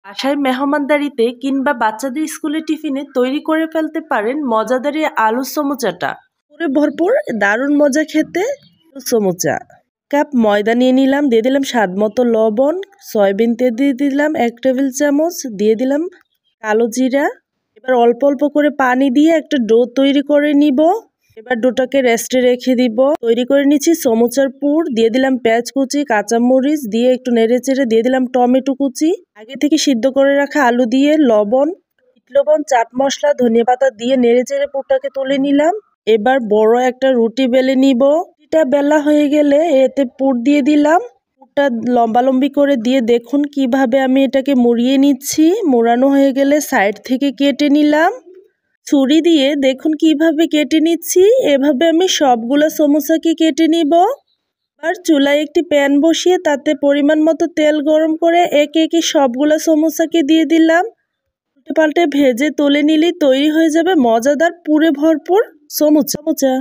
বাসায় মেহমানদারিতে কিংবা বাচ্চাদের স্কুলের টিফিনে তৈরি করে ফেলতে পারেন মজাদার এই আলুর সমুচাটা। পুরে ভরপুর, দারুণ মজা খেতে আলুর সমুচা। কাপ ময়দা নিয়ে নিলাম, দিয়ে দিলাম স্বাদ মতো লবণ, সয়াবিন তেল দিয়ে দিলাম 1 টেবিল চামচ, দিয়ে দিলাম কালো জিরা। এবার অল্প অল্প করে পানি দিয়ে একটা ডো তৈরি করে নিব। এবার ডোটাকে রেস্টে রেখে দিব। তৈরি করে নিচ্ছি সমুচার পুর, দিয়ে দিলাম পেঁয়াজ কুচি, কাঁচামরিচ দিয়ে একটু নেড়ে চেড়ে দিয়ে দিলাম টমেটো কুচি, আগে থেকে সিদ্ধ করে রাখা আলু দিয়ে লবণ, চাট মশলা, ধনিয়া পাতা দিয়ে নেড়ে চেড়ে পুরটাকে তুলে নিলাম। এবার বড় একটা রুটি বেলে নিব। রুটিটা বেলা হয়ে গেলে এতে পুর দিয়ে দিলাম। পুরটা লম্বালম্বি করে দিয়ে দেখুন কিভাবে আমি এটাকে মুড়িয়ে নিচ্ছি। মোড়ানো হয়ে গেলে সাইড থেকে কেটে নিলাম। ছুরি দিয়ে দেখুন কিভাবে কেটে নিচ্ছি। এভাবে আমি সবগুলো সমোসাকে কেটে নিব। আর চুলায় একটি প্যান বসিয়ে তাতে পরিমাণ মতো তেল গরম করে একে একে সবগুলো সমোসাকে দিয়ে দিলাম। উল্টে পাল্টে ভেজে তুলে নিলেই তৈরি হয়ে যাবে মজাদার পুরে ভরপুর সমুচা।